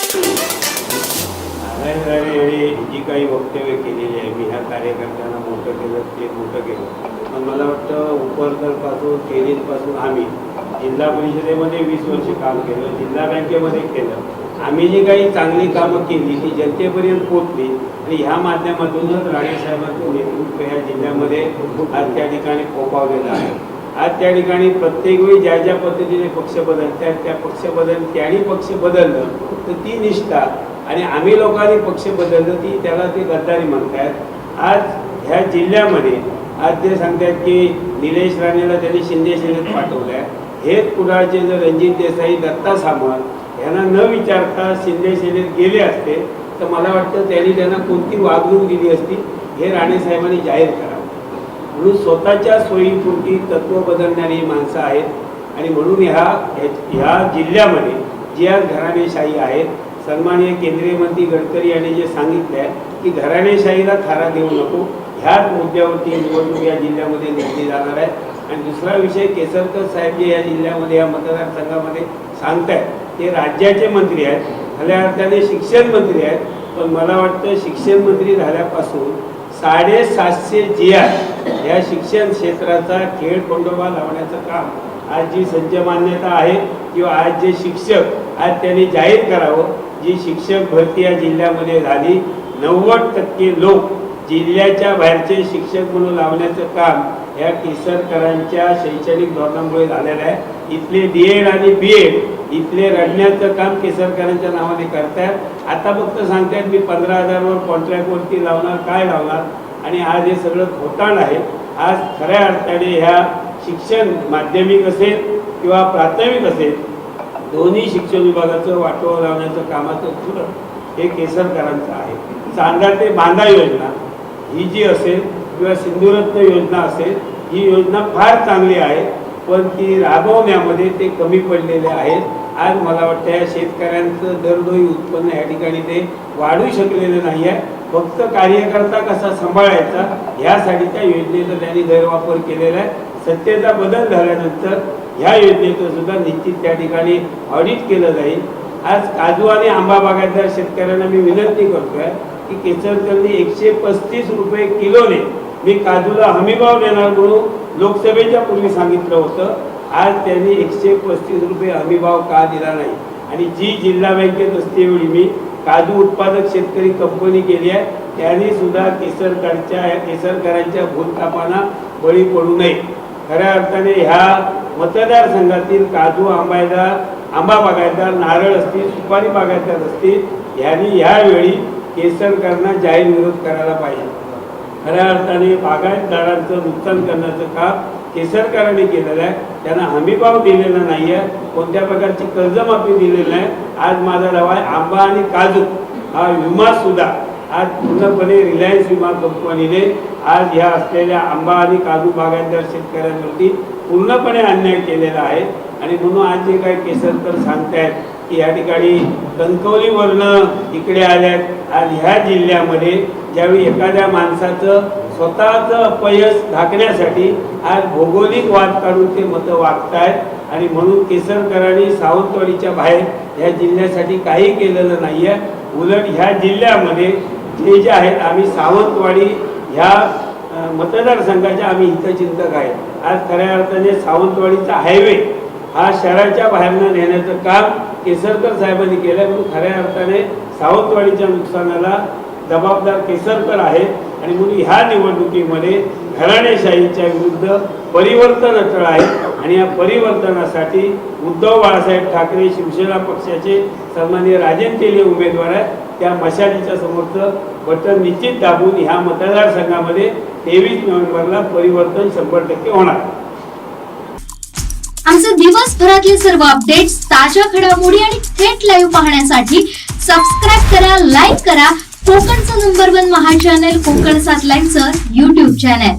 जी काही वक्तव्य केलेली आहे, मी ह्या कार्यकर्त्यांना मोठं केलं ते मोठं केलं, पण मला वाटतं उपरतलपासून केरीजपासून आम्ही जिल्हा परिषदेमध्ये 20 वर्ष काम केलं, जिल्हा बँकेमध्ये केलं. आम्ही जी काही चांगली कामं केली ती जनतेपर्यंत पोहोचली आणि ह्या माध्यमातूनच राणेसाहेबांचं नेतृत्व ह्या जिल्ह्यामध्ये आज त्या ठिकाणी फोपावलेलं आहे. आज त्या ठिकाणी प्रत्येक वेळी ज्या ज्या पद्धतीने पक्ष बदलतात त्या पक्ष त्यांनी पक्ष बदललं तर ती निष्ठा आणि आम्ही लोकांनी पक्ष बदललं ती त्याला ते गद्दारी म्हणतात. आज ह्या जिल्ह्यामध्ये आज ते सांगतात की निलेश राणेला त्यांनी शिंदे सेनेत पाठवलं आहे. हेच कुडाळचे जर रणजित देसाई, दत्ता सामंत यांना न विचारता शिंदे सेनेत गेले असते तर मला वाटतं त्यांना कोणती वागणूक दिली असती हे राणेसाहेबांनी जाहीर करावं. म्हणून स्वतःच्या सोयीपुरती तत्त्व बदलणारी माणसं आहेत आणि म्हणून ह्या जिल्ह्यामध्ये जी आज घराणेशाही आहे, सन्माननीय केंद्रीय मंत्री गडकरी यांनी जे सांगितलं आहे की घराणेशाहीला थारा देऊ नको, ह्याच मुद्द्यावरती निवडणूक या जिल्ह्यामध्ये घेतली जाणार आहे. आणि दुसरा विषय, केसरकर साहेब जे या जिल्ह्यामध्ये या मतदारसंघामध्ये सांगतायत ते राज्याचे मंत्री आहेत, खऱ्या अर्थाने शिक्षण मंत्री आहेत. पण मला वाटतं शिक्षण मंत्री झाल्यापासून 750 GI या शिक्षण क्षेत्राचा खेळखंडोबा लावण्याचं काम आज जी संच मान्यता आहे किंवा आज जे शिक्षक आज त्यांनी जाहीर करावं, जी शिक्षक भरती या जिल्ह्यामध्ये झाली, 90% लोक जिल्ह्याच्या बाहेरचे शिक्षक म्हणून लावण्याचं काम या केसरकरांच्या शैक्षणिक धोरणामुळे झालेलं आहे. इथले DED आणि BEd इथले रडण्याचं काम केसरकरांच्या नावाने करतात. आता फक्त सांगतात मी 15,000 कॉन्ट्रॅक्टवरती लावणार, काय लावणार, आणि आज हे सगळं घोटाळ आहे. आज खऱ्या अर्थाने ह्या शिक्षण माध्यमिक असेल किंवा प्राथमिक असेल दोन्ही शिक्षण विभागाचं वाटोळं लावण्याचं कामाचं सुरू हे केसरकरांचं आहे. चांदा ते बांधा योजना ही जी असेल किंवा सिंधुरत्न योजना असेल, ही योजना फार चांगली आहे, पण ती राबवण्यामध्ये ते कमी पडलेले आहेत. आज मला वाटतं या शेतकऱ्यांचं दरडोई उत्पन्न या ठिकाणी ते वाढू शकलेलं नाही आहे. फक्त कार्यकर्ता कसा सांभाळायचा ह्यासाठी त्या योजनेचा त्यांनी गैरवापर केलेला आहे. सत्तेचा बदल झाल्यानंतर ह्या योजनेचं सुद्धा निश्चित त्या ठिकाणी ऑडिट केलं जाईल. आज काजू आणि आंबा बागायतदार शेतकऱ्यांना मी विनंती करतोय की केसरकरनी 135 रुपये किलोने मी काजूला हमीभाव देणार म्हणून लोकसभेच्या पूर्वी सांगितलं होतं. आज त्यांनी 135 रुपये हमीभाव का दिला नाही? आणि जी जिल्हा बँकेत असते वेळी मी काजू उत्पादक शेतकरी कंपनी केली आहे त्यांनी सुद्धा केसरकरांच्या भूलथापांना बळी पडू नये. खऱ्या अर्थाने ह्या मतदारसंघातील काजू आंबा बागायतदार, नारळ असतील, सुपारी बागायतदार असतील, यांनी यावेळी केसरकरांना जाहीर विरोध करायला पाहिजे. खऱ्या अर्थाने बागायतदारांचं नुकसान करण्याचं काम केसरकरांनी केलेलं आहे. त्यांना हमीभाव दिलेला नाही आहे, कोणत्या प्रकारची कर्जमाफी दिलेली नाही. आज माझा दावा आहे आंबा आणि काजू हा विमा सुद्धा आज पूर्णपणे रिलायन्स विमा कंपनीने आज ह्या असलेल्या आंबा आणि काजू बागायतदार शेतकऱ्यांवरती पूर्णपणे अन्याय केलेला आहे. आणि म्हणून आज जे काही केसरकर सांगतायत की या ठिकाणी कणकवलीवरनं इकडे आल्यात, आज ह्या जिल्ह्यामध्ये ज्यावेळी एखाद्या माणसाचं स्वतःचं अपयश झाकण्यासाठी आज भौगोलिक वाद काढून ते मतं वागतायत. आणि म्हणून केसरकरांनी सावंतवाडीच्या बाहेर ह्या जिल्ह्यासाठी काही केलेलं नाही आहे. उलट ह्या जिल्ह्यामध्ये जे आहेत आम्ही सावंतवाडी ह्या मतदारसंघाच्या आम्ही हितचिंतक आहे. आज खऱ्या अर्थाने सावंतवाडीचा हायवे हा शहराच्या बाहेरनं नेण्याचं काम केसरकर साहेबांनी केलं. म्हणून खऱ्या अर्थाने सावंतवाडीच्या नुकसानाला जबाबदार केसरकर आहे. आणि म्हणून ह्या निवडणुकीमध्ये घराणेशाहीच्या विरुद्ध परिवर्तन अटळ आहे. आणि या परिवर्तनासाठी उद्धव बाळासाहेब ठाकरे शिवसेना पक्षाचे सन्माननीय राजन तेली उमेदवार आहेत. त्या मशालीच्या समोरचं बटन निश्चित दाबून ह्या मतदारसंघामध्ये 23 नोव्हेंबरला परिवर्तन 100% होणार. आमचे दिवसभरातले सर्व अपडेट्स, ताज्या घडामोडी आणि थेट लाईव्ह पाहण्यासाठी सबस्क्राईब करा, लाईक करा कोकणचं नंबर 1 महा चॅनल कोकण 7 लाईनचं YouTube चॅनल.